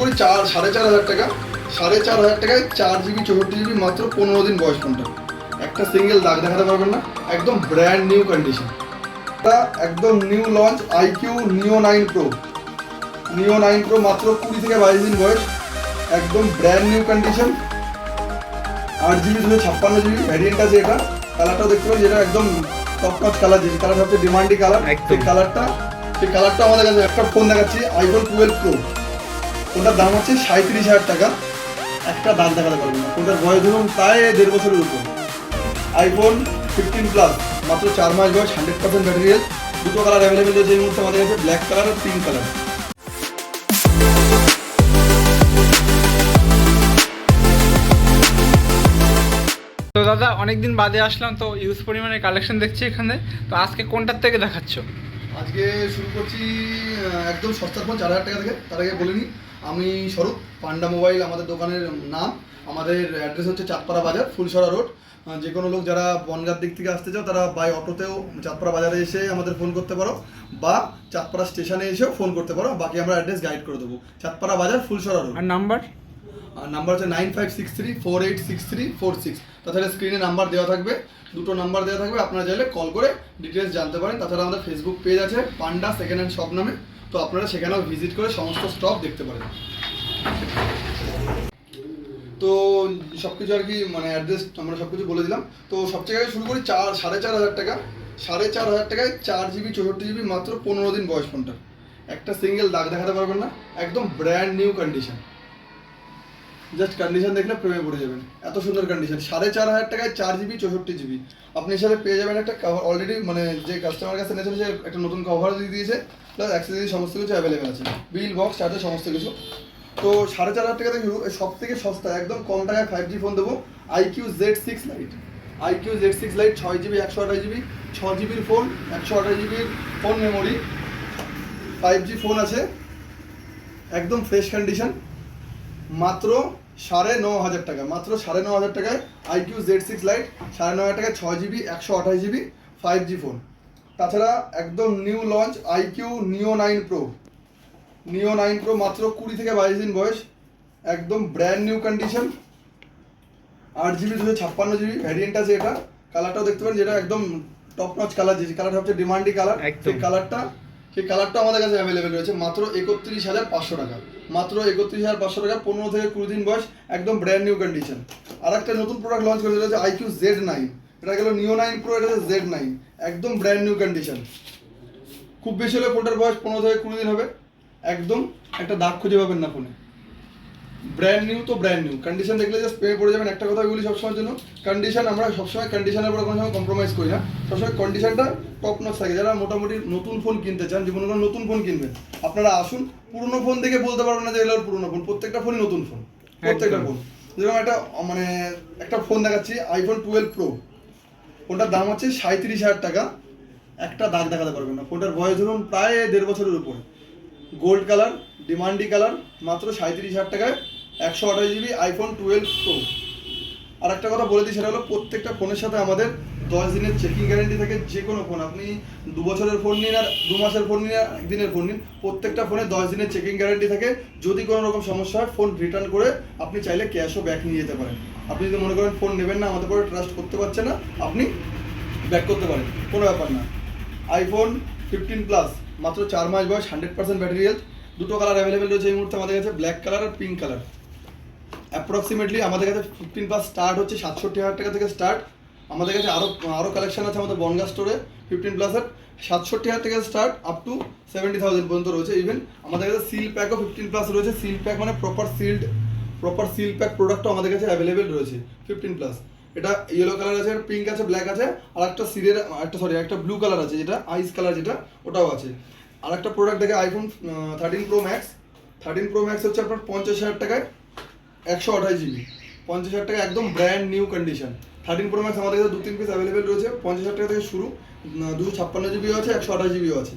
করি 4,500 টাকা। 4,500 টাকায় 4 GB 64 GB মাত্র 15 দিন বয়স ফোনটা। একটা সিঙ্গেল দাগ দেখাতে পারবেন না, একদম ব্র্যান্ড নিউ কন্ডিশন। এটা একদম নিউ লঞ্চ আইকিউ নিও 9 প্রো। নিও 9 প্রো মাত্র 20 থেকে 22 দিন বয়স, একদম brand new condition. 8 GB 256 GB variant আছে। এটা কালারটাও দেখতে পাচ্ছি, যেটা একদম টপ নচ কালার, যে কালার সবচেয়ে ডিমান্ডি কালার। সেই কালারটা আমাদের কাছে একটা ফোন দেখাচ্ছি, আইফোন 12 প্রো। ফোনটার দাম হচ্ছে 37,000 টাকা। একটা দাগ দেখাতে পারবেন না। ফোনটার বয়স ধরুন প্রায় 1.5 বছরের উপর। আইফোন 15 প্লাস, মাত্র 4 মাস বয়স, 100% ব্যাটারি হেলথ। দুটো কালার অ্যাভেলেবেল রয়েছে এই মুহূর্তে আমাদের কাছে, ব্ল্যাক কালার আর পিঙ্ক কালার। তো দাদা অনেকদিন বাদে আসলাম, তো ইউজ পরিমাণে কালেকশন দেখছি এখানে। তো আজকে কোনটার থেকে দেখাচ্ছ? আজকে শুরু করছি একদম সস্তার ফোন 4,000 টাকা থেকে। তার আগে বলিনি, আমি স্বরূপ, পান্ডা মোবাইল আমাদের দোকানের নাম। আমাদের অ্যাড্রেস হচ্ছে চাঁদপাড়া বাজার, ফুলসরা রোড। যে কোনো লোক যারা বনগাঁর দিক থেকে আসতে চাও তারা বাই অটোতেও চাঁদপাড়া বাজারে এসে আমাদের ফোন করতে পারো, বা চাঁদপাড়া স্টেশনে এসেও ফোন করতে পারো। বাকি আমরা অ্যাড্রেস গাইড করে দেবো। চাঁদপাড়া বাজার, ফুলসরা রোড। আর নাম্বার? নাম্বার হচ্ছে 9563486346। তাছাড়া স্ক্রিনে নাম্বার দেওয়া থাকবে, দুটো নাম্বার দেওয়া থাকবে, আপনারা চাইলে কল করে ডিটেলস জানতে পারেন। তাছাড়া আমাদের ফেসবুক পেজ আছে পান্ডা সেকেন্ড হ্যান্ড শপ নামে, তো আপনারা সেখানেও ভিজিট করে সমস্ত স্টক দেখতে পারেন। তো সব কিছু আর কি মানে অ্যাড্রেস আমরা সব কিছু বলে দিলাম। তো সবচেয়ে আগে শুরু করি 4,500 টাকা। 4,500 টাকায় 4 GB 64 GB মাত্র 15 দিন বয়স ফোনটা। একটা সিঙ্গেল দাগ দেখাতে পারবেন না, একদম brand new condition. Just condition দেখলে প্রেমে পড়ে যাবেন, এত সুন্দর কন্ডিশন। 4,500 টাকায় 4 GB 64 GB আপনি এর সাথে পেয়ে যাবেন একটা কভার। অলরেডি মানে যে কাস্টমার কাছে নিয়েছিল সে একটা নতুন কভার দিয়ে দিয়েছে, প্লাস অ্যাক্সেসরিজ সমস্ত কিছু অ্যাভেলেবেল আছে, বিল বক্স চার্জার সমস্ত কিছু। তো 4,500 টাকা থেকে শুরু। সব থেকে সস্তা একদম কম টাকায় 5G ফোন দেবো, iQOO Z6 lite. IQOO Z6 lite 6 GB 128 GB, 6 GBর ফোন, 128 GBর ফোন মেমোরি, 5G ফোন আছে, একদম ফ্রেশ কন্ডিশন। মাত্র 9,500 টাকা। মাত্র 9,500 টাকায় আইকিউ Z6 লাইট, 9,500 টাকায় 6 GB 128 GB 5G ফোন। তাছাড়া একদম নিউ লঞ্চ আইকিউ নিও 9 প্রো। নিও 9 প্রো মাত্র 20 থেকে 22 দিন বয়স, একদম brand new condition. 8 GB 256 GB variant আছে। এটা কালারটাও দেখতে পারেন, যেটা একদম টপ নচ কালার, যে কালার সবচেয়ে ডিমান্ডি কালার। সেই কালারটা আমাদের কাছে অ্যাভেলেবেল রয়েছে মাত্র 31,500 টাকা। মাত্র 31,500 টাকা, 15 থেকে 20 দিন বয়স, একদম ব্র্যান্ড নিউ কন্ডিশন। আর একটা নতুন প্রোডাক্ট লঞ্চ করেছে, এটা হচ্ছে আইকিউ Z9। এটা গেল নিও 9 প্রো, এটা হচ্ছে Z9, একদম ব্র্যান্ড নিউ কন্ডিশন। খুব বেশি হলে ফোনটার বয়স 15 থেকে 20 দিন হবে, একদম একটা দাগ খুঁজে পাবেন না ফোনে। ব্র্যান্ড নিউ তো ব্র্যান্ড নিউ কন্ডিশন দেখলে জাস্ট পেয়ে পড়ে যাবেন। একটা কথা বলি সবসময়ের জন্য, কন্ডিশন আমরা সবসময় কন্ডিশনের উপরে কোনো সময় কম্প্রোমাইজ করি না, সবসময় কন্ডিশনটা টপ নচ থাকে। যারা মোটামুটি নতুন ফোন কিনতে চান, জীবনে কোনো নতুন ফোন কিনবেন, আপনারা আসুন। পুরনো ফোন দেখে বলতে পারবেন না যে এগুলো পুরনো ফোন, প্রত্যেকটা ফোনই নতুন ফোন, প্রত্যেকটা ফোন। যেরকম একটা ফোন দেখাচ্ছি, আইফোন 12 প্রো। ফোনটার দাম হচ্ছে 37,000 টাকা। একটা দাগ দেখাতে পারবেন না। ফোনটার বয়স ধরুন প্রায় 1.5 বছরের উপর, গোল্ড কালার, ডিমান্ডি কালার, মাত্র 37,000 টাকায় 128 GB আইফোন 12 প্রো। আর একটা কথা বলে দিই, সেটা হলো প্রত্যেকটা ফোনের সাথে আমাদের 10 দিনের চেকিং গ্যারেন্টি থাকে। যে কোনো ফোন, আপনি 2 বছরের ফোন নিন, আর 2 মাসের ফোন নিন, আর 1 দিনের ফোন নিন, প্রত্যেকটা ফোনে 10 দিনের চেকিং গ্যারেন্টি থাকে। যদি কোনো রকম সমস্যা হয়, ফোন রিটার্ন করে আপনি চাইলে ক্যাশও ব্যাক নিয়ে যেতে পারেন। আপনি যদি মনে করেন ফোন নেবেন না, আমাদের পরে ট্রাস্ট করতে পারছেন না, আপনি ব্যাক করতে পারেন, কোনো ব্যাপার না। আইফোন 15 প্লাস, মাত্র 4 মাস বয়স, 100% ব্যাটারি হেলথ। দুটো কালার অ্যাভেলেবেল রয়েছে এই মুহূর্তে আমাদের কাছে, ব্ল্যাক কালার আর পিঙ্ক কালার। অ্যাপ্রক্সিমেটলি আমাদের কাছে 15 প্লাস স্টার্ট হচ্ছে 67,000 টাকা থেকে স্টার্ট। আমাদের কাছে আরও কালেকশন আছে আমাদের বনগাঁ স্টোরে। 15 প্লাসের 67,000 থেকে স্টার্ট আপ টু 70,000 পর্যন্ত রয়েছে। ইভেন আমাদের কাছে সিল প্যাকও 15 প্লাস রয়েছে। সিল প্যাক মানে প্রপার সিল প্যাক প্রোডাক্টও আমাদের কাছে অ্যাভেলেবেল রয়েছে 15 প্লাস। এটা ইয়েলো কালার আছে, পিঙ্ক আছে, ব্ল্যাক আছে, আর একটা ব্লু কালার আছে, যেটা আইস কালার, যেটা ওটাও আছে। আর একটা প্রোডাক্ট দেখে iPhone 13 pro max. 13 pro max হচ্ছে আপনার 50,000 টাকায় 128 GB, 50,000 টাকা, একদম brand new condition. 13 pro max আমাদের কাছে 2-3 পিস অ্যাভেলেবেল রয়েছে। 50,000 টাকা থেকে শুরু, 256 জিবিও আছে, 128 জিবিও আছে।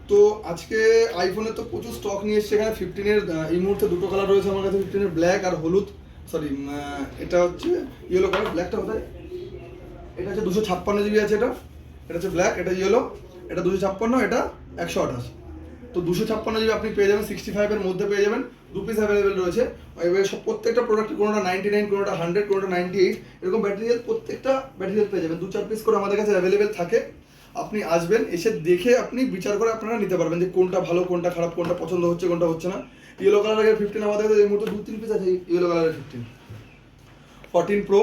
তো আজকে আইফোনের তো প্রচুর স্টক নিয়ে এসছে এখানে। 15-এর এই মুহূর্তে দুটো কালার রয়েছে আমার কাছে, 15-এর ব্ল্যাক আর হলুদ, এটা হচ্ছে ইয়েলো কালার। ব্ল্যাকটা কোথায়? এটা হচ্ছে 256 জিবি আছে, এটা হচ্ছে ব্ল্যাক, এটা ইয়েলো, এটা 256, এটা 128। তো 256 জিবি আপনি পেয়ে যাবেন, 65-এর মধ্যে পেয়ে যাবেন। 2 পিস অ্যাভেলেবেল রয়েছে। এবার সব প্রত্যেকটা প্রোডাক্ট কোনোটা 99, কোনোটা 100, কোনোটা 98 এরকম ব্যাটারি হেলথ, প্রত্যেকটা ব্যাটারি হেলথ পেয়ে যাবেন। 2-4 পিস করে আমাদের কাছে অ্যাভেলেবেল থাকে। আপনি আসবেন, এসে দেখে আপনি বিচার করে আপনারা নিতে পারবেন যে কোনটা ভালো, কোনটা খারাপ, কোনটা পছন্দ হচ্ছে, কোনটা হচ্ছে না। ইয়েলো কালারের 15 আমাদের কাছে এই মুহূর্তে 2-3 পিস আছে। ইয়েলো কালারের 15 14 প্রো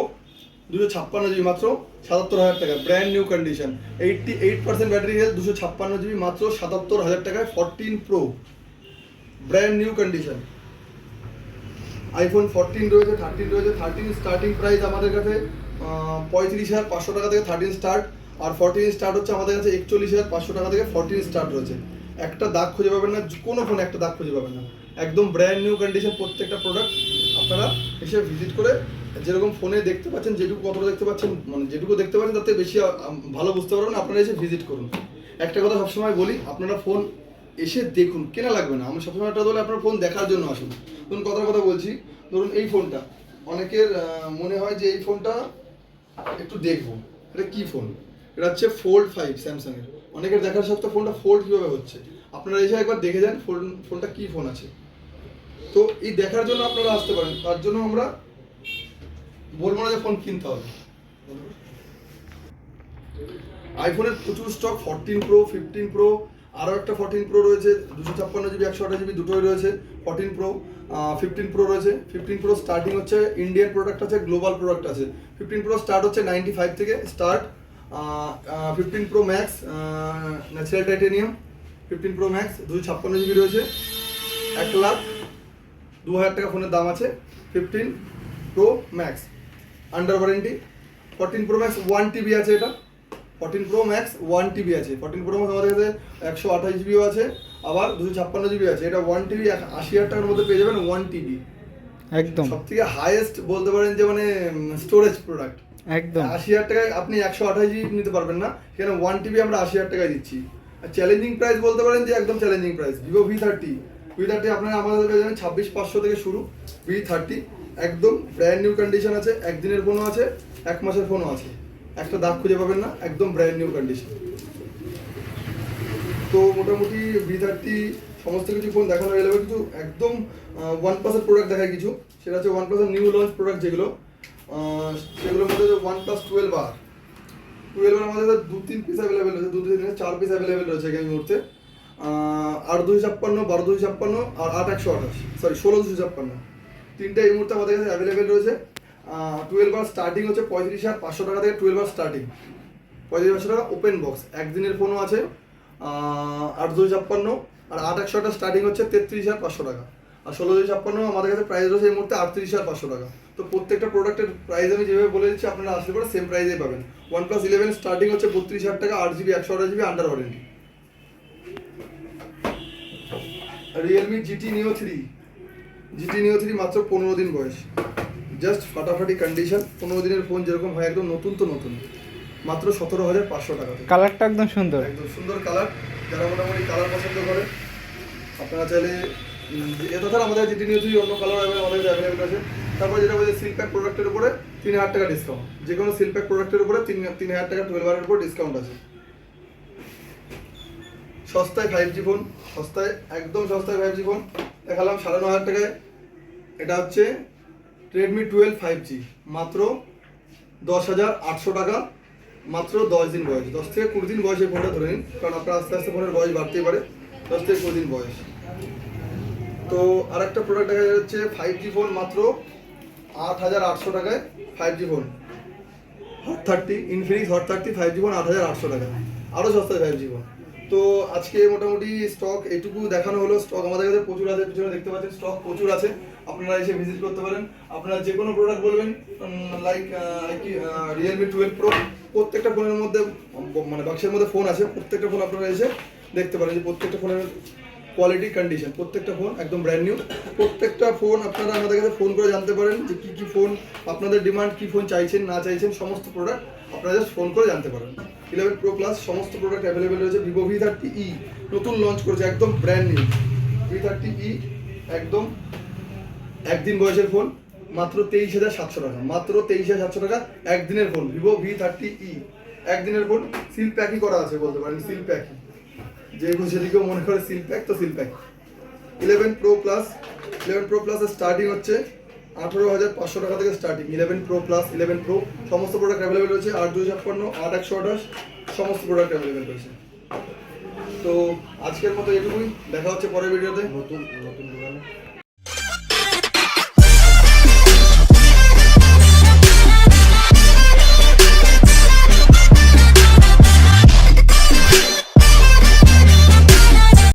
256 জিবি মাত্র 77,000 টাকা, brand new condition. 88% battery health, 256 GB মাত্র 77,000 টাকায় 14 pro, brand new condition. IPhone 14 রয়েছে, 13 রয়েছে। 13 স্টার্টিং প্রাইস আমাদের কাছে 35,500 টাকা থেকে 13 স্টার্ট, আর 14 স্টার্ট হচ্ছে আমাদের কাছে 41,500 টাকা থেকে 14 স্টার্ট রয়েছে। একটা দাগ খুঁজে পাবেন না, কোনো ফোনে একটা দাগ খুঁজে পাবেন না, একদম ব্র্যান্ড নিউ কন্ডিশন প্রত্যেকটা প্রোডাক্ট। আপনারা এসে ভিজিট করে যেরকম ফোনে দেখতে পাচ্ছেন, যেটুকু কতটা দেখতে পাচ্ছেন, মানে যেটুকু দেখতে পাচ্ছেন তাতে বেশি ভালো বুঝতে পারবেন। আপনারা এসে ভিজিট করুন। একটা কথা সবসময় বলি, আপনারা ফোন এসে দেখুন, কেনা লাগবে না। আমি সবসময় একটা বলি, আপনার ফোন দেখার জন্য আসুন। ধরুন কথা বলছি, ধরুন এই ফোনটা অনেকের মনে হয় যে এই ফোনটা একটু দেখবো, এটা কি ফোন, এটা হচ্ছে ফোল্ড 5 স্যামসাংয়ের। অনেকের দেখার সত্ত্বেও ফোনটা ফোল্ড কীভাবে হচ্ছে, আপনারা এসে একবার দেখে যান ফোনটা কী ফোন আছে। তো এই দেখার জন্য আপনারা আসতে পারেন, তার জন্য আমরা বলবো না যে ফোন কিনতে হবে। আইফোনের প্রচুর স্টক, 14 প্রো, 15 প্রো, আরও একটা 14 প্রো রয়েছে, 256 জিবি 128 জিবি দুটোই রয়েছে। 14 প্রো 15 প্রো রয়েছে। 15 প্রো স্টার্টিং হচ্ছে, ইন্ডিয়ান প্রোডাক্ট আছে, গ্লোবাল প্রোডাক্ট আছে। 15 প্রো স্টার্ট হচ্ছে 95 থেকে start. 15 pro max natural titanium, 15 pro max 256 GB রয়েছে, 1,02,000 টাকা ফোনের দাম আছে। 15 pro max under warranty. 14 pro max 1 TB আছে, এটা 14 প্রো ম্যাক্স 1 টিবি আছে। 14 প্রো ম্যাক্স আমাদের কাছে 128 জিবিও আছে, আবার 256 জিবি আছে। এটা 1 টিবি 80,000 টাকার মধ্যে পেয়ে যাবেন। 1 টিবি একদম সব থেকে হাইয়েস্ট বলতে পারেন যে মানে স্টোরেজ প্রোডাক্ট। একদম 80,000 টাকায় আপনি 128 জিবি নিতে পারবেন না, সেখানে 1 টিবি আমরা 80,000 টাকায় দিচ্ছি। আর চ্যালেঞ্জিং প্রাইস বলতে পারেন যে একদম চ্যালেঞ্জিং প্রাইস, ভিভো V30 আপনারা আমাদের কাছে জানেন 26,500 থেকে শুরু। V30 একদম ব্র্যান্ড নিউ কন্ডিশন আছে, একদিনের ফোনও আছে, 1 মাসের ফোনও আছে, একটা দাগ খুঁজে পাবেন না, একদম ব্র্যান্ড নিউ কন্ডিশন। তো মোটামুটি V30 সমস্ত কিছু ফোন দেখানো হয়ে যাবে। কিছু একদম OnePlus-এর প্রোডাক্ট দেখায় কিছু, সেটা হচ্ছে OnePlus-এর নিউ লঞ্চ প্রোডাক্ট যেগুলো, সেগুলোর মধ্যে OnePlus 12R আমাদের কাছে 2-3 পিস অ্যাভেলেবেল রয়েছে, 2-4 পিস অ্যাভেলেবেল রয়েছে এই মুহূর্তে। 8-256, 12-256 আর 8-128, সরি 16-256, তিনটে এই মুহূর্তে আমাদের কাছে অ্যাভেলেবেল রয়েছে। 12R স্টার্টিং হচ্ছে 35,500 টাকা থেকে 12R স্টার্টিং, 35,500 টাকা ওপেন বক্স। একদিনের ফোনও আছে 8-256, আর 8-128 স্টার্টিং হচ্ছে 33,500 টাকা, আর 16-256 আমাদের কাছে প্রাইস রয়েছে এই মুহূর্তে 38,500 টাকা। তো প্রত্যেকটা প্রোডাক্টের প্রাইস আমি যেভাবে বলে দিচ্ছি, আপনারা আসলে পরে সেম প্রাইসেই পাবেন। OnePlus 11 স্টার্টিং হচ্ছে 32,000 টাকা, 8 GB 128 GB under warranty. Realme GT Neo 3 মাত্র 15 দিন বয়স, জাস্ট ফাটাফাটি কন্ডিশন। 15 দিনের ফোন যেরকম হয় একদম নতুন তো নতুন, মাত্র 17,500 টাকা। কালারটা একদম সুন্দর, একদম সুন্দর কালার। যারা মোটামুটি কালার পছন্দ করে, আপনারা চাইলে এটা ছাড়া আমাদের GT Neo 3 অন্য কালার আমাদের অ্যাভেলেবেল আছে। তারপরে যেটা বলছে সিল প্যাক প্রোডাক্টের উপরে 3,000 টাকা ডিসকাউন্ট, যে কোনো সিল প্যাক প্রোডাক্টের উপরে 3,000 টাকা 12R উপর ডিসকাউন্ট আছে। সস্তায় 5G ফোন, সস্তায় একদম সস্তায় 5G ফোন দেখালাম 9,500 টাকায়। এটা হচ্ছে Redmi 12 5G, মাত্র 10,800 টাকা, মাত্র 10 দিন বয়স, 10 থেকে 20 দিন বয়স এই ফোনটা ধরে নিন, কারণ আপনার আস্তে আস্তে ফোনের বয়স বাড়তেই পারে। 10 থেকে 20 দিন বয়স। তো আর একটা প্রোডাক্ট দেখা যাচ্ছে 5G ফোন, মাত্র 8,800 টাকায় 5G phone, Hot 30 Infinix Hot 30 5G phone 8,800 টাকা, আরও সস্তায় 5G ফোন। তো আজকে মোটামুটি স্টক এইটুকু দেখানো হলো। স্টক আমাদের কাছে প্রচুর আছে, পিছনে দেখতে পাচ্ছেন স্টক প্রচুর আছে, আপনারা এসে ভিজিট করতে পারেন। আপনারা যে কোনো প্রোডাক্ট বলবেন, লাইক Realme 12 Pro, প্রত্যেকটা ফোনের মধ্যে মানে বাক্সের মধ্যে ফোন আছে, প্রত্যেকটা ফোন আপনারা এসে দেখতে পারেন যে প্রত্যেকটা ফোনের কোয়ালিটি কন্ডিশন, প্রত্যেকটা ফোন একদম ব্র্যান্ড নিউ। প্রত্যেকটা ফোন আপনারা আমাদের কাছে ফোন করে জানতে পারেন যে কী ফোন আপনাদের ডিমান্ড, কী ফোন চাইছেন না চাইছেন, সমস্ত প্রোডাক্ট আপনারা জাস্ট ফোন করে জানতে পারেন। 11 Pro Plus সমস্ত প্রোডাক্ট অ্যাভেলেবেল রয়েছে। Vivo V30e নতুন লঞ্চ করেছে, একদম ব্র্যান্ড নিউ V30e, একদম একদিন বয়সের ফোন, মাত্র 23,700 টাকা, মাত্র 23,700 টাকা একদিনের ফোন। Vivo V30e একদিনের ফোন, সিল প্যাকই করা আছে বলতে পারেন, সিল প্যাকই, যে সেদিকেও মনে করে সিল প্যাক, তো সিল প্যাক। 11 প্রো প্লাসের স্টার্টিং হচ্ছে 18,500 টাকা থেকে স্টার্টিং। 11 প্রো প্লাস, 11 প্রো সমস্ত প্রোডাক্ট অ্যাভেলেবেল রয়েছে। 8,256, 8,128 সমস্ত প্রোডাক্ট অ্যাভেলেবেল রয়েছে। তো আজকের মতো এটুকুই, দেখা হচ্ছে পরের ভিডিওতে। নতুন দোকানে